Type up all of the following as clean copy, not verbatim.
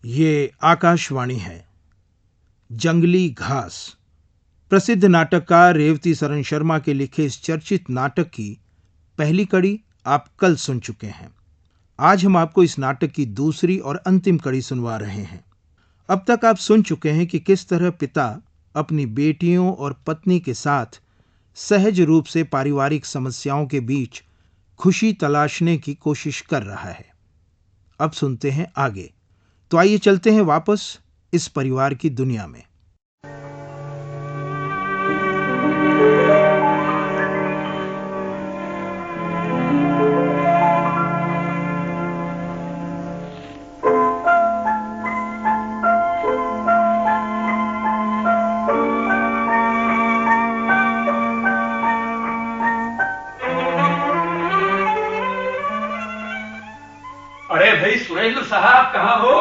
ये आकाशवाणी है। जंगली घास। प्रसिद्ध नाटककार रेवती सरन शर्मा के लिखे इस चर्चित नाटक की पहली कड़ी आप कल सुन चुके हैं। आज हम आपको इस नाटक की दूसरी और अंतिम कड़ी सुनवा रहे हैं। अब तक आप सुन चुके हैं कि किस तरह पिता अपनी बेटियों और पत्नी के साथ सहज रूप से पारिवारिक समस्याओं के बीच खुशी तलाशने की कोशिश कर रहा है। अब सुनते हैं आगे। तो आइए चलते हैं वापस इस परिवार की दुनिया में। अरे भाई सुरेंद्र साहब कहाँ हो?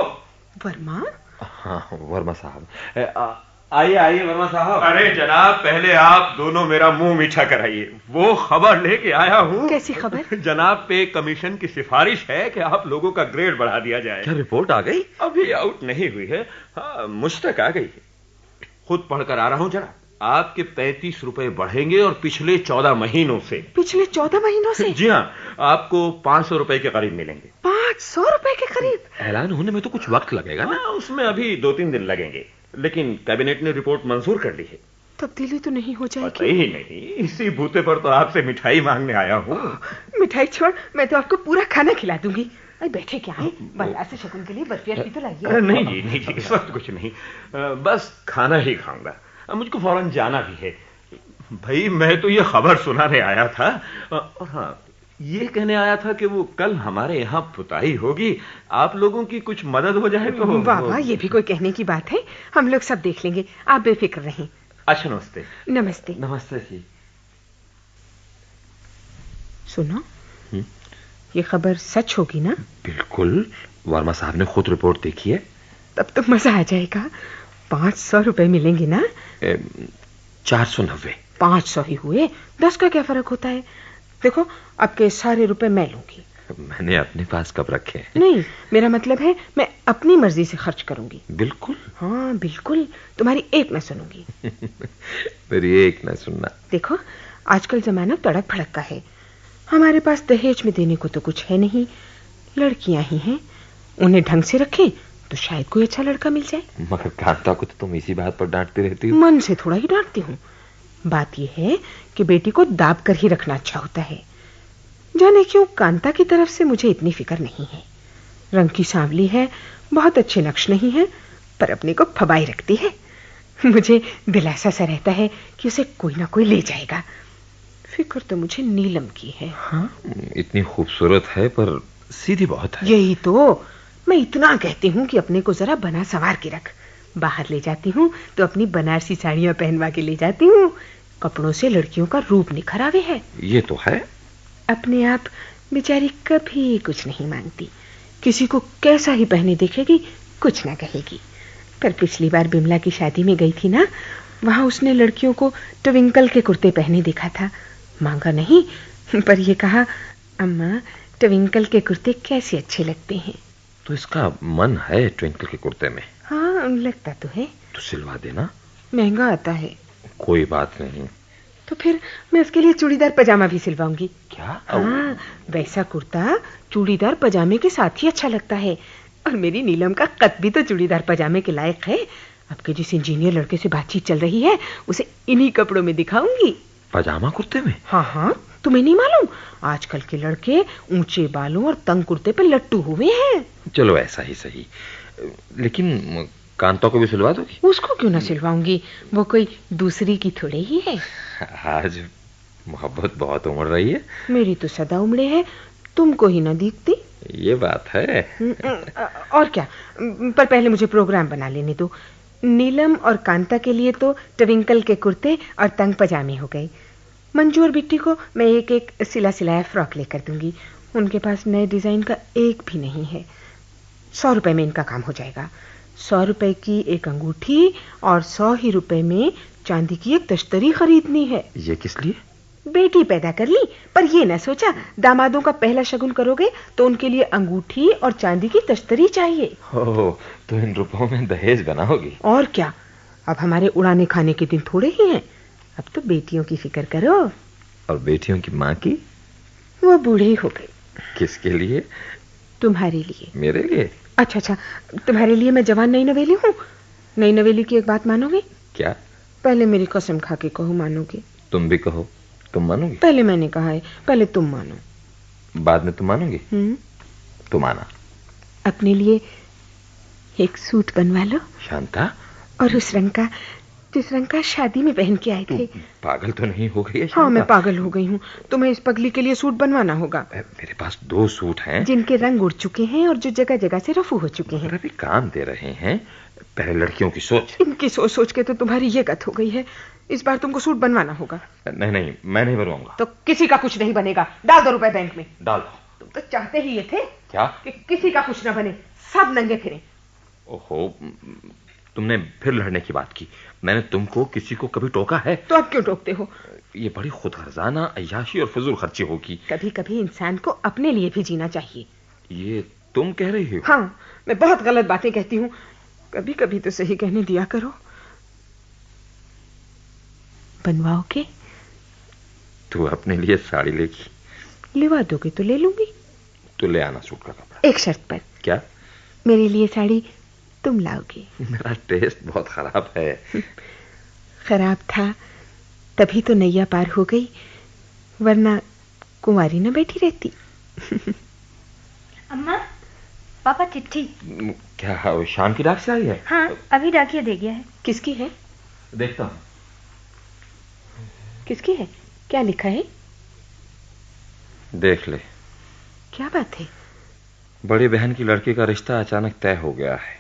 वर्मा? हाँ वर्मा साहब, आइए आइए वर्मा साहब। अरे जनाब, पहले आप दोनों मेरा मुंह मीठा कराइए। वो खबर लेके आया हूँ। कैसी खबर? जनाब पे कमीशन की सिफारिश है कि आप लोगों का ग्रेड बढ़ा दिया जाए। क्या रिपोर्ट आ गई? अभी आउट नहीं हुई है। हाँ, मुझ तक आ गई है। खुद पढ़कर आ रहा हूँ जनाब। आपके 35 रुपए बढ़ेंगे और पिछले 14 महीनों से। पिछले 14 महीनों से? जी हाँ, आपको 500 रुपए के करीब मिलेंगे। 500 रुपए के करीब? ऐलान होने में तो कुछ वक्त लगेगा ना? उसमें अभी 2-3 दिन लगेंगे, लेकिन कैबिनेट ने रिपोर्ट मंजूर कर ली है। तब्दीली तो नहीं हो जाएगी? नहीं नहीं, इसी बूते पर तो आपसे मिठाई मांगने आया हूँ। मिठाई छोड़, मैं तो आपको पूरा खाना खिला दूंगी। अरे बैठे क्या है, बाजार से शगुन के लिए बर्फिया भी तो लाइए। नहीं जी नहीं जी, इस वक्त कुछ नहीं, बस खाना ही खाऊंगा। मुझको फौरन जाना भी है। भाई मैं तो ये खबर सुनाने आया था, और हाँ ये कहने आया था कि वो कल हमारे यहाँ पुताई होगी, आप लोगों की कुछ मदद हो जाए तो। वाह वाह, ये भी कोई कहने की बात है। हम लोग सब देख लेंगे, आप बेफिक्र रहें। अच्छा नमस्ते। नमस्ते। नमस्ते जी। सुनो, ये खबर सच होगी ना? बिल्कुल, वर्मा साहब ने खुद रिपोर्ट देखी है। तब तो मजा आ जाएगा। 500 रुपए मिलेंगे ना? 490। 500 ही हुए, 10 का क्या फर्क होता है? देखो, आपके सारे रुपए मैं लूंगी। मैंने अपने पास कब रखे हैं? नहीं, मेरा मतलब है मैं अपनी मर्जी से खर्च करूंगी। बिल्कुल। हाँ बिल्कुल, तुम्हारी एक न सुनूंगी। मेरी एक न सुनना। देखो, आजकल जमाना तड़क भड़क का है। हमारे पास दहेज में देने को तो कुछ है नहीं। लड़कियां ही हैं, उन्हें ढंग से रखें तो शायद कोई अच्छा लड़का मिल जाए। मगर कांता को तो तुम इसी बात पर डांटती रहती हो। मन से थोड़ा ही डांटती हूँ। बात यह है कि बेटी को दाब कर ही रखना अच्छा होता है। जाने क्यों कांता की तरफ से मुझे इतनी फिक्र नहीं है। रंग की सांवली है, बहुत अच्छे नक्श नहीं है, पर अपने को फबाई रखती है। मुझे दिलासा सा रहता है कि उसे कोई ना कोई ले जाएगा। फिक्र तो मुझे नीलम की है। हाँ, इतनी खूबसूरत है पर सीधी बहुत है। यही तो मैं इतना कहती हूँ कि अपने को जरा बना संवार के रख। बाहर ले जाती हूँ तो अपनी बनारसी साड़ियां पहनवा के ले जाती हूँ। कपड़ों से लड़कियों का रूप निखर आवे है। ये तो है। अपने आप बेचारी कभी कुछ नहीं मांगती। किसी को कैसा ही पहने देखेगी, कुछ ना कहेगी। पर पिछली बार बिमला की शादी में गई थी ना, वहां उसने लड़कियों को ट्विंकल के कुर्ते पहने देखा था। मांगा नहीं, पर ये कहा, अम्मा ट्विंकल के कुर्ते कैसे अच्छे लगते हैं। तो इसका मन है ट्विंकल के कुर्ते में? हाँ लगता तो है। तो सिलवा देना। महंगा आता है। कोई बात नहीं। तो फिर मैं उसके लिए चूड़ीदार पजामा भी सिलवाऊंगी। क्या? हाँ, वैसा कुर्ता चूड़ीदार पजामे के साथ ही अच्छा लगता है। और मेरी नीलम का कद भी तो चूड़ीदार पजामे के लायक है। आपके जिस इंजीनियर लड़के से बातचीत चल रही है, उसे इन्हीं कपड़ों में दिखाऊंगी। पजामा कुर्ते में? हाँ हाँ, तुम्हें नहीं मालूम? आजकल के लड़के ऊंचे बालों और तंग कुर्ते पे लट्टू हुए हैं। चलो ऐसा ही सही, लेकिन कांता को भी सिलवा दोगी? उसको क्यों ना सिलवाऊंगी, वो कोई दूसरी की थोड़े ही है। आज मोहब्बत बहुत उमड़ रही है। मेरी तो सदा उमड़े है, तुमको ही ना दिखती। ये बात है। और क्या, पर पहले मुझे प्रोग्राम बना लेने दो। नीलम और कांता के लिए तो ट्विंकल के कुर्ते और तंग पजामे हो गए। मंजू और बिट्टी को मैं एक एक सिला सिलाया फ्रॉक लेकर दूंगी। उनके पास नए डिजाइन का एक भी नहीं है। 100 रुपए में इनका काम हो जाएगा। 100 रुपए की एक अंगूठी और 100 ही रुपए में चांदी की एक तश्तरी खरीदनी है। ये किस लिए? बेटी पैदा कर ली, पर ये न सोचा दामादों का पहला शगुन करोगे तो उनके लिए अंगूठी और चांदी की तश्तरी चाहिए। हो, तो इन रुपयों में दहेज बनाओगी? और क्या, अब हमारे उड़ाने खाने के दिन थोड़े ही हैं। अब तो बेटियों की फिक्र करो। और बेटियों की माँ की? वो बूढ़ी हो गई। किसके लिए? तुम्हारे लिए। मेरे लिए? अच्छा, तुम्हारे लिए मैं जवान नई नवेली हूँ। नई नवेली की एक बात मानोगे? क्या? पहले मेरी कसम खा के कहो मानोगे। तुम भी कहो, तुम मानोगी? पहले मैंने कहा है, पहले तुम मानो। बाद में तुम मानोगी? तुम आना। अपने लिए एक सूट बनवा लो शांता। और उस रंग का, जिस रंग का शादी में पहन के आए थे। पागल तो नहीं हो गई है? हाँ, मैं पागल हो गई हूँ। तुम्हें इस पगली के लिए सूट बनवाना होगा। मेरे पास 2 सूट हैं जिनके रंग उड़ चुके हैं और जो जगह जगह से रफू हो चुके हैं। अभी काम दे रहे हैं। पहले लड़कियों की सोच। इनकी सोच सोच के तो तुम्हारी ये गत हो गई है। इस बार तुमको सूट बनवाना होगा। नहीं, मैं नहीं बनवाऊंगा। तो किसी का कुछ नहीं बनेगा। डाल दो रुपए बैंक में। डाल दो। तुम तो चाहते ही ये थे क्या कि किसी का कुछ ना बने, सब नंगे फिरे। ओहो, तुमने फिर लड़ने की बात की। मैंने तुमको किसी को कभी टोका है? तो अब क्यों टोकते हो? ये बड़ी खुदगर्जाना अय्याशी और फजूल खर्ची होगी। कभी कभी इंसान को अपने लिए भी जीना चाहिए। ये तुम कह रही हो? हाँ, मैं बहुत गलत बातें कहती हूँ। कभी कभी तो सही कहने दिया करो। बनवाओगे? तू अपने लिए साड़ी लेगी? लिवा दोगे तो ले लूंगी। तो ले आना सूट का कपड़ा। एक शर्त पर। क्या? मेरे लिए साड़ी तुम लाओगे। मेरा टेस्ट बहुत खराब है। खराब था तभी तो नैया पार हो गई, वरना कुंवारी न बैठी रहती। अम्मा, पापा चिट्ठी। क्या शाम की डाक से आई है? हाँ, अभी डाकिया दे गया है। किसकी है? देखता हूँ। किसकी है? क्या लिखा है? देख ले। क्या बात है? बड़ी बहन की लड़की का रिश्ता अचानक तय हो गया है।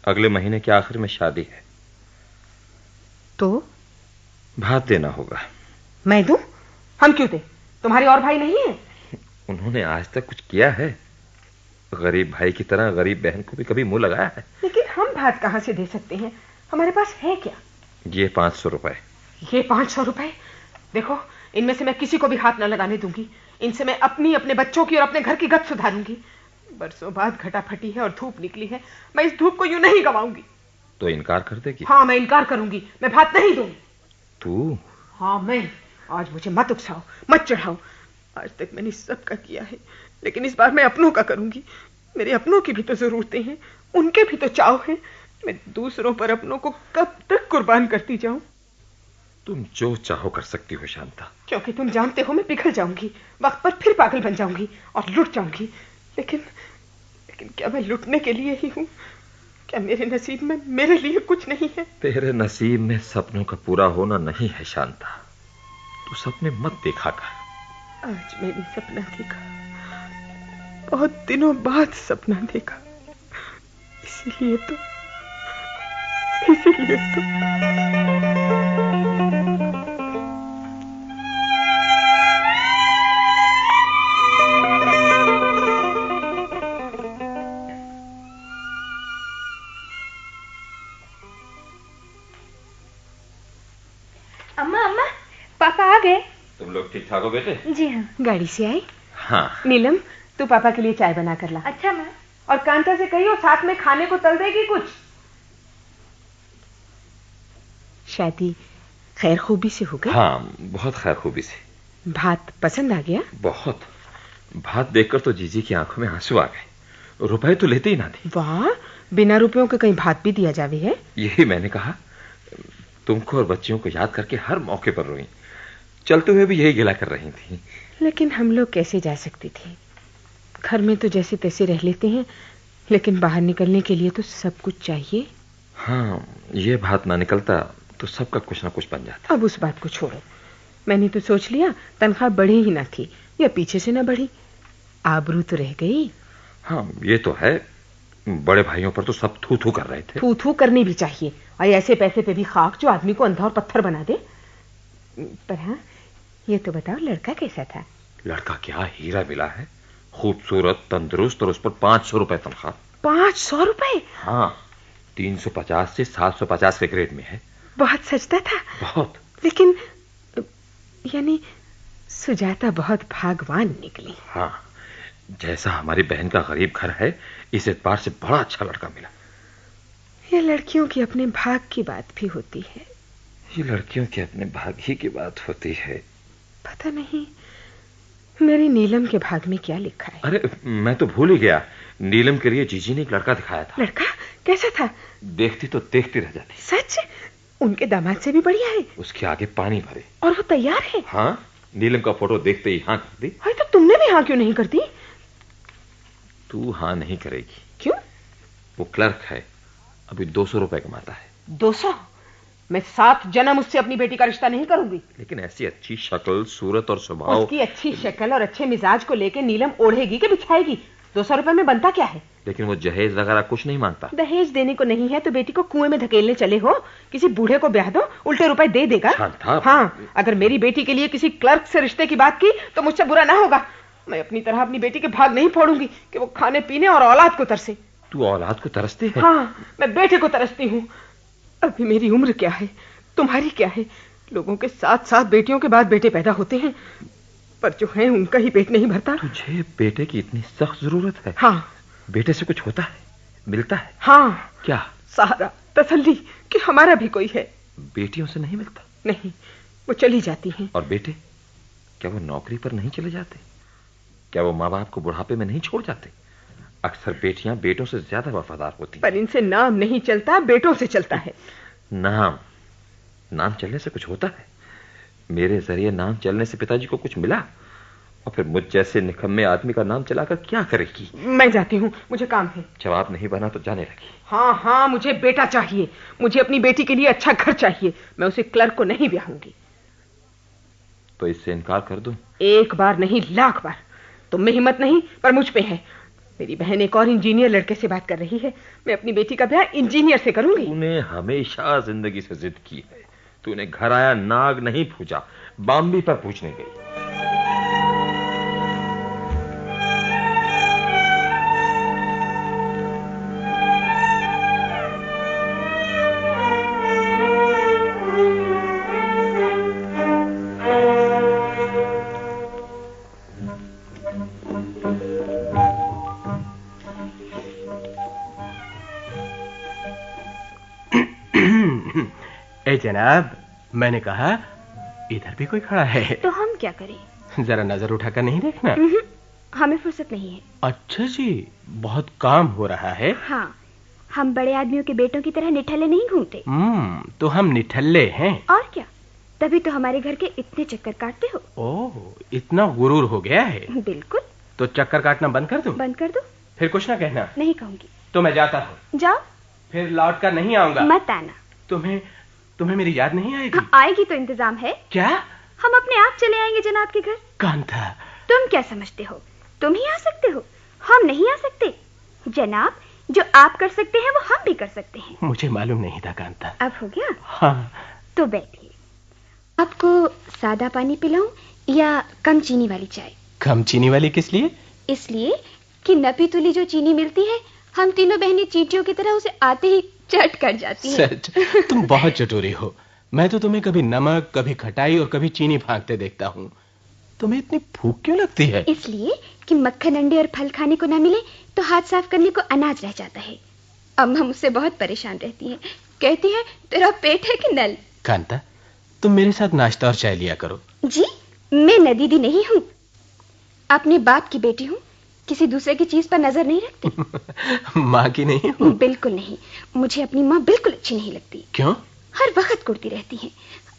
अगले महीने के आखिर में शादी है। तो भात देना होगा। मैं दूं? हम क्यों दे? तुम्हारे और भाई नहीं है? उन्होंने आज तक कुछ किया है? गरीब भाई की तरह गरीब बहन को भी कभी मुंह लगाया है? लेकिन हम भात कहां से दे सकते हैं? हमारे पास है क्या? ये 500 रुपए। ये 500 रुपए? देखो, इनमें से मैं किसी को भी हाथ न लगाने दूंगी। इनसे मैं अपनी, अपने बच्चों की और अपने घर की गत सुधारूंगी। बरसों बाद घटा फटी है और धूप निकली है। मैं इस धूप को यूं नहीं गवाऊंगी। तो इनकार कर देगी? हाँ, मैं इनकार करूंगी। मैं भात नहीं दूंगी। तू? हाँ, मैं। आज मुझे मत उकसाओ, मत चढ़ाओ। आज तक मैंने सबका किया है, लेकिन इस बार मैं अपनों का करूंगी। मेरे अपनों की भी तो जरूरतें हैं, उनके भी तो चाव हैं। मैं दूसरों पर अपनों को कब तक कुर्बान करती जाऊं? तुम जो चाहो कर सकती हो शांता। क्योंकि तुम जानते हो मैं पिघल जाऊंगी, वक्त पर फिर पागल बन जाऊंगी और लुट जाऊंगी। लेकिन क्या मैं लुटने के लिए ही हूं? क्या मेरे नसीब में मेरे लिए कुछ नहीं है? तेरे नसीब में सपनों का पूरा होना नहीं है शांता। तू सपने मत देखा कर। आज मैंने सपना देखा, बहुत दिनों बाद सपना देखा। इसीलिए तो अम्मा, पापा आ गए। तुम लोग ठीक ठाक हो बेटे? जी हाँ। गाड़ी से आए? हाँ। नीलम, तू पापा के लिए चाय बना कर ला। अच्छा माँ। और कांता से कहियो साथ में खाने को तल देगी कुछ। शादी खैर खूबी से हो गई? हाँ, बहुत खैर खूबी से। भात पसंद आ गया? बहुत। भात देखकर तो जीजी की आंखों में आंसू आ गए। रुपए तो लेते ही ना थे। वाह, बिना रुपयों के कहीं भात भी दिया जावे है? यही मैंने कहा। तुमको और बच्चियों को याद करके हर मौके पर रोई। चलते हुए भी यही गिला कर रही थी। लेकिन हम लोग कैसे जा सकते थे? घर में तो जैसे तैसे रह लेते हैं, लेकिन बाहर निकलने के लिए तो सब कुछ चाहिए। हाँ, ये भात ना निकलता तो सबका कुछ ना कुछ बन जाता। अब उस बात को छोड़ो। मैंने तो सोच लिया तनख्वाह बढ़ी ही ना थी, या पीछे से ना बढ़ी। आबरू तो रह गई। हाँ, ये तो है। बड़े भाइयों पर तो सब थू थू कर रहे थे। थू थू करनी भी चाहिए, और ऐसे पैसे पे भी खाक जो आदमी को अंधा और पत्थर बना दे। पर हाँ, ये तो बताओ, लड़का कैसा था? लड़का क्या, हीरा मिला है। खूबसूरत, तंदुरुस्त, और उस पर 500 रुपए तनख्वाह। 500 रुपए? हाँ, 350 से 750 के ग्रेड में है। बहुत सजता था। बहुत। लेकिन यानी सुजाता बहुत भाग्यवान निकली। हाँ, जैसा हमारी बहन का गरीब घर है, इस एतबार से बड़ा अच्छा लड़का मिला। ये लड़कियों की अपने भाग की बात भी होती है। ये लड़कियों के अपने भाग ही की बात होती है। पता नहीं मेरी नीलम के भाग में क्या लिखा है। अरे मैं तो भूल ही गया, नीलम के लिए जीजी ने एक लड़का दिखाया था। लड़का कैसा था? देखती तो देखती रह जाती। सच? उनके दामाद से भी बढ़िया है। उसके आगे पानी भरे। और वो तैयार है? हाँ, नीलम का फोटो देखते ही हाँ कर दी। अरे तो तुमने भी हाँ क्यों नहीं कर दी? तू हाँ नहीं करेगी। क्यों? वो क्लर्क है, अभी 200 रुपए कमाता है। 200? मैं 7 जन्म उससे अपनी बेटी का रिश्ता नहीं करूंगी। लेकिन ऐसी अच्छी शक्ल, सूरत और स्वभाव। उसकी अच्छी शक्ल और अच्छे मिजाज को लेके नीलम ओढ़ेगी कि बिछाएगी? 200 रुपए में बनता क्या है? लेकिन वो जहेज वगैरह कुछ नहीं मांगता। दहेज देने को नहीं है तो बेटी को कुएं में धकेलने चले हो? किसी बूढ़े को ब्याह दो, उल्टे रुपए दे देगा। शांता। हाँ, अगर मेरी बेटी के लिए किसी क्लर्क से रिश्ते की बात की तो मुझसे बुरा ना होगा। मैं अपनी तरह अपनी बेटी के भाग नहीं फोड़ूंगी कि वो खाने पीने और औलाद को तरसे। तू औलाद को तरसती है? हाँ, मैं बेटे को तरसती हूँ। अभी मेरी उम्र क्या है, तुम्हारी क्या है? लोगों के 7-7 बेटियों के बाद बेटे पैदा होते हैं, पर जो है उनका ही पेट नहीं भरता। तुझे बेटे की इतनी सख्त जरूरत है? हाँ। बेटे से कुछ होता है, मिलता है? हाँ। क्या? सहारा, तसल्ली कि हमारा भी कोई है। बेटियों से नहीं मिलता? नहीं, वो चली जाती हैं। और बेटे, क्या वो नौकरी पर नहीं चले जाते? क्या वो माँ बाप को बुढ़ापे में नहीं छोड़ जाते? अक्सर बेटियां बेटों से ज्यादा वफादार होती हैं। पर इनसे नाम नहीं चलता, बेटों से चलता है। नाम चलने से कुछ होता है? मेरे जरिए नाम चलने से पिताजी को कुछ मिला? और फिर मुझ जैसे निकम्मे आदमी का नाम चलाकर क्या करेगी? मैं जाती हूँ, मुझे काम है। जवाब नहीं बना तो जाने लगी। हाँ, मुझे बेटा चाहिए। मुझे अपनी बेटी के लिए अच्छा घर चाहिए। मैं उसे क्लर्क को नहीं ब्याहूंगी। तो इससे इनकार कर दूं? एक बार नहीं, लाख बार। तुम में हिम्मत नहीं, पर मुझ पे है। मेरी बहन एक और इंजीनियर लड़के से बात कर रही है। मैं अपनी बेटी का ब्याह इंजीनियर से करूंगी। तूने हमेशा जिंदगी से जिद की है। तूने घर आया नाग नहीं पूछा, बाम्बी पर पूछने गई। ए जनाब, मैंने कहा इधर भी कोई खड़ा है। तो हम क्या करें? जरा नजर उठाकर नहीं देखना? हमें फुर्सत नहीं है। अच्छा जी, बहुत काम हो रहा है। हाँ, हम बड़े आदमियों के बेटों की तरह निठल्ले नहीं घूमते। तो हम निठल्ले हैं। और क्या, तभी तो हमारे घर के इतने चक्कर काटते हो। ओह, इतना गुरूर हो गया है? बिल्कुल। तो चक्कर काटना बंद कर दूं? बंद कर दो। फिर कुछ ना कहना। नहीं कहूंगी। तो मैं जाता हूँ। जाओ। फिर लौट कर नहीं आऊंगा। मत आना। तुम्हें मेरी याद नहीं आएगी? हाँ, आएगी तो इंतजाम है। क्या? हम अपने आप चले आएंगे जनाब के घर। कांता, तुम क्या समझते हो, तुम ही आ सकते हो, हम नहीं आ सकते? जनाब, जो आप कर सकते हैं वो हम भी कर सकते हैं। मुझे मालूम नहीं था कांता। अब हो गया? हाँ। तो बैठिए। आपको सादा पानी पिलाऊं या कम चीनी वाली चाय? कम चीनी वाली किस लिए? इसलिए कि नपी तुली जो चीनी मिलती है, हम तीनों बहनें चींटियों की तरह उसे आते ही चट कर जाती हैं। सच, तुम बहुत चटोरी हो। मैं तो तुम्हें कभी नमक, कभी खटाई और कभी चीनी फाँकते देखता हूँ। तुम्हें इतनी भूख क्यों लगती है? इसलिए कि मक्खन, अंडे और फल खाने को न मिले तो हाथ साफ करने को अनाज रह जाता है। अम्मा मुझसे बहुत परेशान रहती हैं, कहती हैं तेरा पेट है कि नल। कांता, तुम मेरे साथ नाश्ता और चाय लिया करो। जी, मैं नदीदी नहीं हूँ, अपने बाप की बेटी हूँ। किसी दूसरे की चीज पर नजर नहीं रखती। माँ की नहीं हूँ? बिल्कुल नहीं, मुझे अपनी माँ बिल्कुल अच्छी नहीं लगती। क्यों? हर वक्त कुड़ती रहती हैं।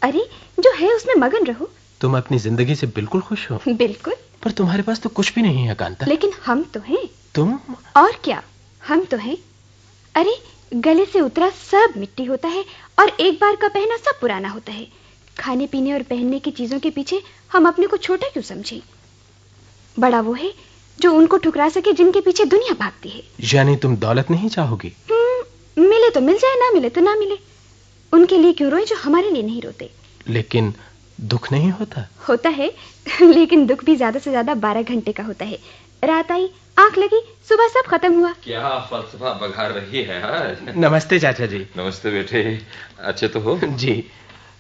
अरे, जो है उसमें मगन रहो। तुम अपनी जिंदगी से बिल्कुल खुश हो? बिल्कुल। पर तुम्हारे पास तो कुछ भी नहीं है कांता। लेकिन हम तो हैं। तुम? और क्या, हम तो हैं। अरे, गले से उतरा सब मिट्टी होता है और एक बार का पहना सब पुराना होता है। खाने पीने और पहनने की चीजों के पीछे हम अपने को छोटा क्यों समझे? बड़ा वो है जो उनको ठुकरा सके जिनके पीछे दुनिया भागती है। यानी तुम दौलत नहीं चाहोगी? मिले तो मिल जाए, ना मिले तो ना मिले। उनके लिए क्यों रोए जो हमारे लिए नहीं रोते? लेकिन दुख नहीं होता? होता है, लेकिन दुख भी ज्यादा से ज्यादा 12 घंटे का होता है। रात आई, आंख लगी, सुबह सब खत्म हुआ। क्या फलसफा बघार रही है आज। नमस्ते चाचा जी। नमस्ते बेटे, अच्छे तो हो? जी,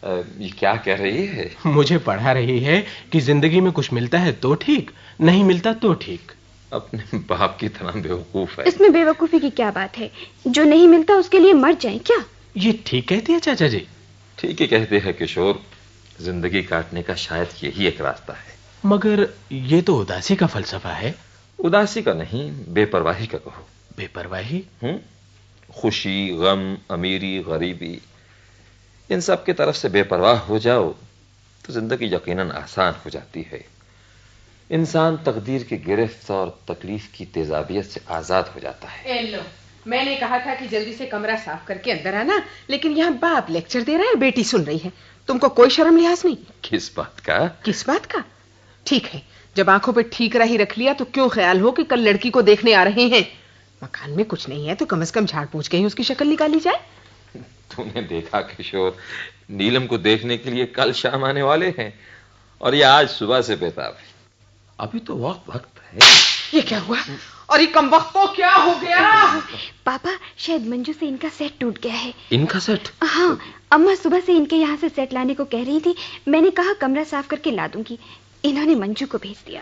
ये क्या कह रही है? मुझे पढ़ा रही है कि जिंदगी में कुछ मिलता है तो ठीक, नहीं मिलता तो ठीक। अपने बाप की तरह बेवकूफ है। इसमें बेवकूफी की क्या बात है? जो नहीं मिलता उसके लिए मर जाए क्या? ये ठीक कहती है चाचा जी। ठीक ही कहते हैं किशोर, जिंदगी काटने का शायद यही एक रास्ता है। मगर ये तो उदासी का फलसफा है। उदासी का नहीं, बेपरवाही का कहो। बेपरवाही? खुशी, गम, अमीरी, गरीबी, इन सब की तरफ से बेपरवाह हो जाओ तो जिंदगी यकीनन आसान हो जाती है। इंसान तकदीर की गिरफ्त और तकलीफ की तेजाबियत से आजाद हो जाता है। लो, मैंने कहा था कि जल्दी से कमरा साफ करके अंदर आना, लेकिन यहाँ बाप लेक्चर दे रहा है, बेटी सुन रही है। तुमको कोई शर्म लिहाज नहीं? किस बात का? किस बात का? ठीक है, जब आंखों पे ठीकरा ही रख लिया तो क्यों ख्याल हो कि कल लड़की को देखने आ रहे हैं। मकान में कुछ नहीं है तो कम से कम झाड़ पूछ के ही उसकी शक्ल निकाली जाए। तूने देखा किशोर, नीलम को देखने के लिए कल शाम आने वाले हैं और ये आज सुबह से बेताब है। अभी तो वक्त है। ये क्या हुआ? और ये कम वक्त को क्या हो गया? पापा, शायद मंजू से इनका सेट टूट गया है। इनका सेट? हाँ, अम्मा सुबह से इनके यहाँ से सेट लाने को कह रही थी। मैंने कहा कमरा साफ करके ला दूंगी। इन्होंने मंजू को भेज दिया।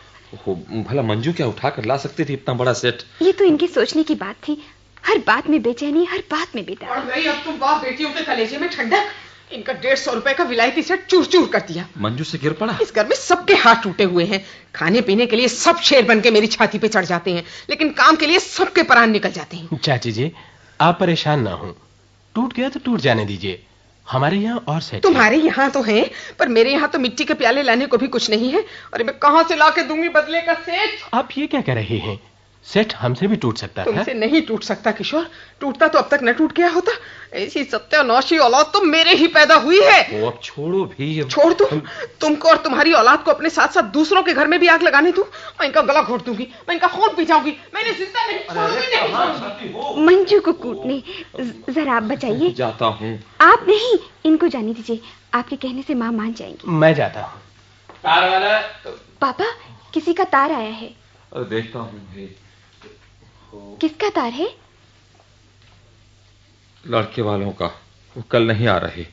भला मंजू क्या उठा कर ला सकती थी इतना बड़ा सेट? ये तो इनके सोचने की बात थी। हर बात में बेचैनी, हर बात में बेताब। अब तुम बाप बेटियों के कलेजे में ठंडक। इनका 150 रुपए का विलायती सेट चूर चूर कर दिया। मंजू से गिर पड़ा। इस घर में सबके हाथ टूटे हुए हैं। खाने पीने के लिए सब शेर बन के मेरी छाती पे चढ़ जाते हैं, लेकिन काम के लिए सबके प्राण निकल जाते हैं। चाची जी, आप परेशान ना हो, टूट गया तो टूट जाने दीजिए। हमारे यहाँ और सेट तुम्हारे यहाँ तो है, पर मेरे यहाँ तो मिट्टी के प्याले लाने को भी कुछ नहीं है। और मैं कहाँ से ला के दूंगी बदले का सेट? आप ये क्या कह रहे हैं? सेट हमसे भी टूट सकता था। तुमसे नहीं टूट सकता किशोर। टूटता तो अब तक न टूट गया होता। ऐसी सत्यानाशी औलाद तो मेरे ही पैदा हुई है। वो अब छोड़ो भी। छोड़ दूं? तुमको और तुम्हारी औलाद को अपने साथ साथ दूसरों के घर में भी आग लगाने दूं? मैं इनका गला घोट दूंगी, मैं इनका खून पी जाऊंगी। मैंने जिंदा नहीं छोड़ूंगी। मंजू को कूटने जरा आप बचाइए। जाता हूँ। आप नहीं, इनको जाने दीजिए। आपके कहने से माँ मान जाएंगी। मैं जाता हूँ। तार वाला। पापा, किसी का तार आया है। देखता हूँ। किसका तार है? लड़के वालों का। वो कल नहीं आ रहे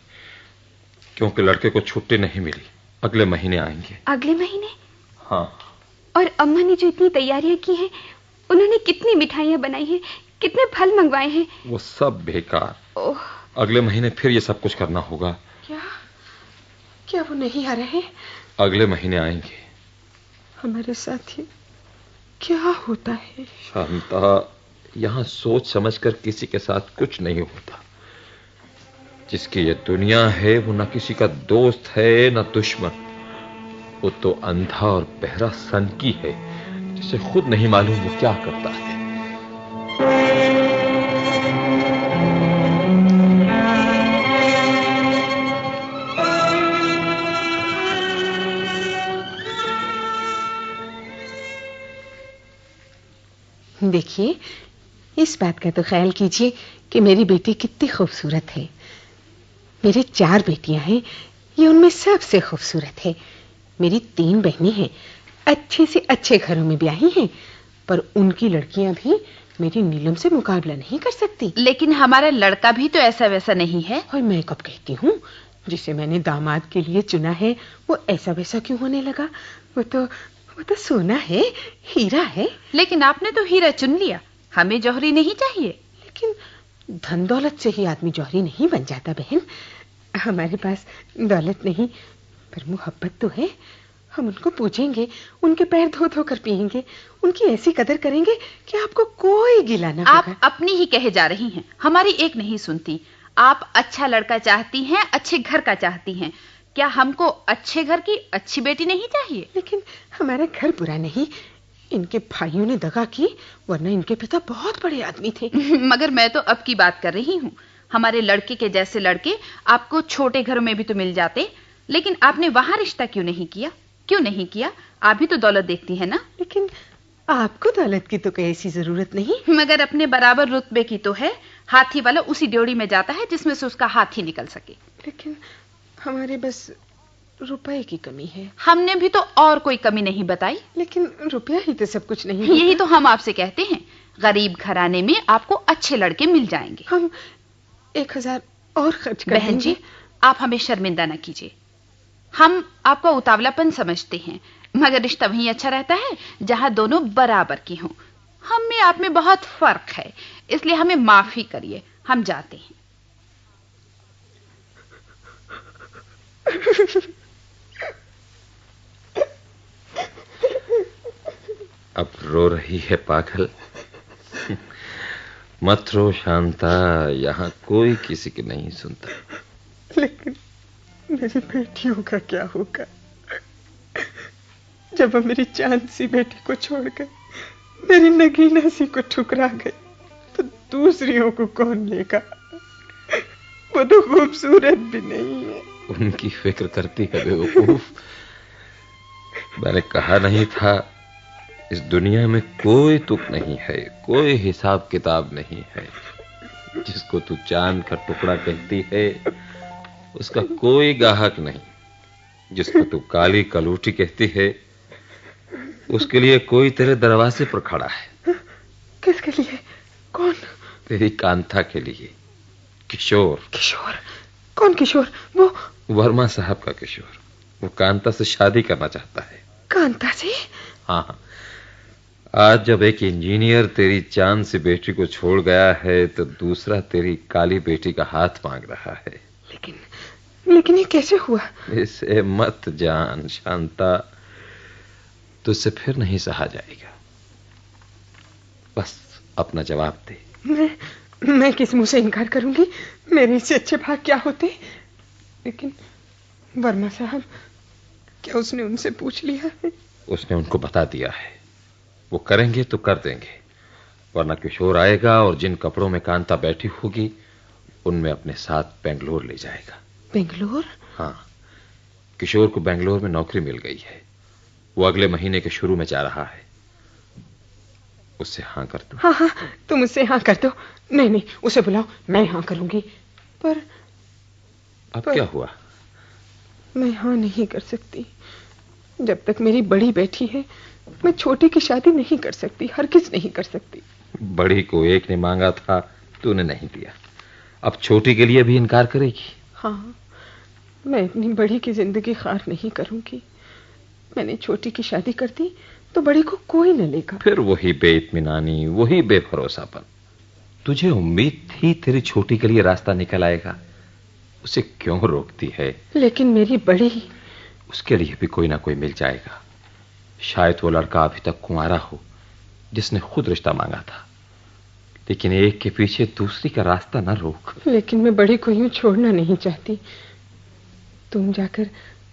क्योंकि लड़के को छुट्टी नहीं मिली। अगले महीने आएंगे। अगले महीने? हाँ। और अम्मा ने जो इतनी तैयारियां की हैं, उन्होंने कितनी मिठाइयां बनाई हैं, कितने फल मंगवाए हैं। वो सब बेकार। ओह। अगले महीने फिर ये सब कुछ करना होगा। क्या वो नहीं आ रहे? अगले महीने आएंगे। हमारे साथ ही क्या होता है? शांता, यहाँ सोच समझकर किसी के साथ कुछ नहीं होता। जिसकी ये दुनिया है वो न किसी का दोस्त है न दुश्मन। वो तो अंधा और बहरा सनकी है जिसे खुद नहीं मालूम वो क्या करता है। देखिए, इस बात का तो ख्याल कीजिए कि मेरी बेटी कितनी खूबसूरत है। मेरी 4 बेटियां हैं, ये उनमें सबसे खूबसूरत है। मेरी 3 बहनें हैं, अच्छे से अच्छे घरों में ब्याही हैं, पर उनकी लड़कियां भी मेरी नीलम से मुकाबला नहीं कर सकती। लेकिन हमारा लड़का भी तो ऐसा वैसा नहीं है। और मैं कब कहती हूँ, जिसे मैंने दामाद के लिए चुना है वो ऐसा वैसा क्यों होने लगा? वो तो सोना है, हीरा है। लेकिन आपने तो हीरा चुन लिया, हमें जौहरी नहीं चाहिए। लेकिन धन दौलत से ही आदमी जौहरी नहीं बन जाता बहन। हमारे पास दौलत नहीं, पर मोहब्बत तो है। हम उनको पूछेंगे, उनके पैर धो धो कर पिएंगे, उनकी ऐसी कदर करेंगे कि आपको कोई गिला ना होगा। आप अपनी ही कहे जा रही हैं, हमारी एक नहीं सुनती। आप अच्छा लड़का चाहती हैं, अच्छे घर का चाहती हैं। क्या हमको अच्छे घर की अच्छी बेटी नहीं चाहिए? लेकिन हमारा घर बुरा नहीं, इनके भाइयों ने दगा की, वरना इनके पिता बहुत बड़े आदमी थे। मगर मैं तो अब की बात कर रही हूँ। हमारे लड़के के जैसे लड़के आपको छोटे घरों में भी तो मिल जाते, लेकिन आपने वहां रिश्ता क्यों नहीं किया? क्यों नहीं किया? आप भी तो दौलत देखती है ना। लेकिन आपको दौलत की तो कोई ऐसी जरूरत नहीं। मगर अपने बराबर रुतबे की तो है। हाथी वाला उसी ड्योढ़ी में जाता है जिसमें से उसका हाथी निकल सके। लेकिन हमारे बस रुपए की कमी है। हमने भी तो और कोई कमी नहीं बताई। लेकिन रुपया ही तो सब कुछ नहीं। यही तो हम आपसे कहते हैं, गरीब घराने में आपको अच्छे लड़के मिल जाएंगे। हम 1000 और खर्च कर बहन जी, आप हमें शर्मिंदा न कीजिए। हम आपका उतावलापन समझते हैं, मगर रिश्ता वहीं अच्छा रहता है जहां दोनों बराबर की हों। हम में आप में बहुत फर्क है, इसलिए हमें माफी करिए, हम जाते हैं। अब रो रही है पागल। मत रो शांता, यहाँ कोई किसी की नहीं सुनता। लेकिन मेरी बेटियों का क्या होगा? जब वो मेरी चांद सी बेटी को छोड़ गए, मेरी नगीना सी को ठुकरा गए, तो दूसरियों को कौन लेगा? वो तो खूबसूरत भी नहीं है। उनकी फिक्र करती है बेवकूफ। मैंने कहा नहीं था, इस दुनिया में कोई तुक नहीं है, कोई हिसाब किताब नहीं है। जिसको तू चांद का टुकड़ा कहती है, उसका कोई गाहक नहीं। जिसको तू काली कलूटी कहती है, उसके लिए कोई तेरे दरवाजे पर खड़ा है। किसके लिए? कौन? तेरी कांता के लिए। किशोर। किशोर? कौन किशोर? वो वर्मा साहब का किशोर। वो कांता से शादी करना चाहता है। कांता से? हाँ। आज जब एक इंजीनियर तेरी चांद सी बेटी को छोड़ गया है, तो दूसरा तेरी काली बेटी का हाथ मांग रहा है। लेकिन ये कैसे हुआ? इसे मत जान शांता, तुझसे फिर नहीं सहा जाएगा। बस अपना जवाब दे। मैं किस मुंह से इनकार करूंगी? मेरे इससे अच्छे भाग क्या होते? लेकिन वर्मा साहब, क्या उसने उनसे पूछ लिया है? उसने उनको बता दिया है। वो करेंगे तो कर देंगे, वरना किशोर आएगा और जिन कपड़ों में कांता बैठी होगी, उनमें अपने साथ बेंगलोर ले जाएगा। बेंगलोर? हाँ, किशोर को बेंगलोर में नौकरी मिल गई है। वो अगले महीने के शुरू में जा रहा है। उससे हाँ कर दो। हाँ, तुम उससे हाँ कर दो। नहीं, उसे बुलाओ, मैं हाँ करूंगी। पर क्या हुआ? मैं हाँ नहीं कर सकती। जब तक मेरी बड़ी बेटी है, मैं छोटी की शादी नहीं कर सकती, हरगिज नहीं कर सकती। बड़ी को एक ने मांगा था, तूने नहीं दिया, अब छोटी के लिए भी इनकार करेगी? हाँ, मैं अपनी बड़ी की जिंदगी खार नहीं करूंगी। मैंने छोटी की शादी कर दी तो बड़ी को कोई न लेगा। फिर वही बेइत्मीनानी, वही बेभरोसापन। तुझे उम्मीद थी तेरी छोटी के लिए रास्ता निकल आएगा, उसे क्यों रोकती है? लेकिन मेरी बड़ी, उसके लिए भी कोई ना कोई मिल जाएगा। शायद वो लड़का अभी तक कुंवारा हो जिसने खुद रिश्ता मांगा था, लेकिन एक के पीछे दूसरी का रास्ता ना रोक। लेकिन मैं बड़ी को यूं छोड़ना नहीं चाहती। तुम जाकर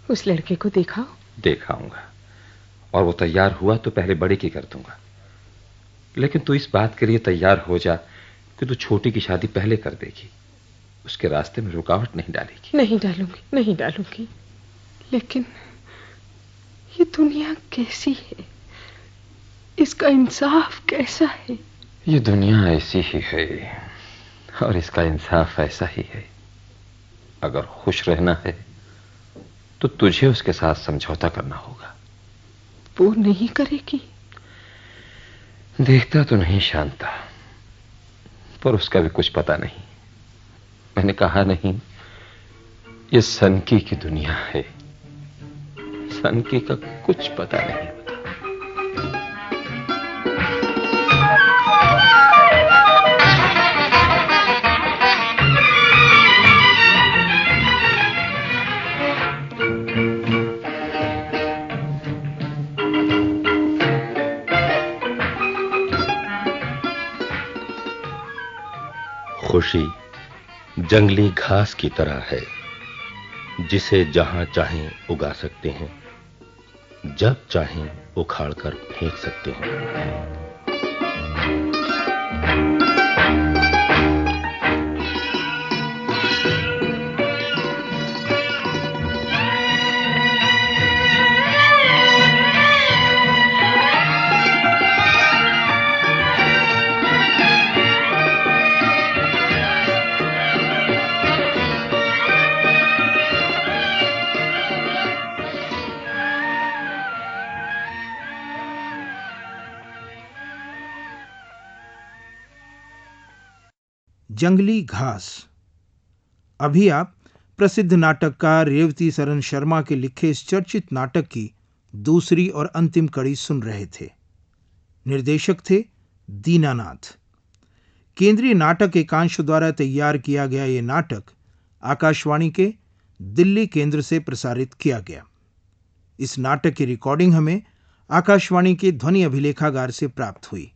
उस लड़के को दिखाओ। दिखाऊंगा, और वो तैयार हुआ तो पहले बड़ी की कर दूंगा। लेकिन तू इस बात के लिए तैयार हो जा कि तू छोटी की शादी पहले कर देगी, उसके रास्ते में रुकावट नहीं डालेगी। नहीं डालूंगी। लेकिन ये दुनिया कैसी है? इसका इंसाफ कैसा है? ये दुनिया ऐसी ही है और इसका इंसाफ ऐसा ही है। अगर खुश रहना है तो तुझे उसके साथ समझौता करना होगा। वो नहीं करेगी? देखता तो नहीं शांता, पर उसका भी कुछ पता नहीं। मैंने कहा नहीं, ये सनकी की दुनिया है, सनकी का कुछ पता नहीं होता। खुशी जंगली घास की तरह है, जिसे जहां चाहें उगा सकते हैं, जब चाहें उखाड़कर फेंक सकते हैं। जंगली घास। अभी आप प्रसिद्ध नाटककार रेवती सरन शर्मा के लिखे इस चर्चित नाटक की दूसरी और अंतिम कड़ी सुन रहे थे। निर्देशक थे दीनानाथ। केंद्रीय नाटक एकांश द्वारा तैयार किया गया ये नाटक आकाशवाणी के दिल्ली केंद्र से प्रसारित किया गया। इस नाटक की रिकॉर्डिंग हमें आकाशवाणी के ध्वनि अभिलेखागार से प्राप्त हुई।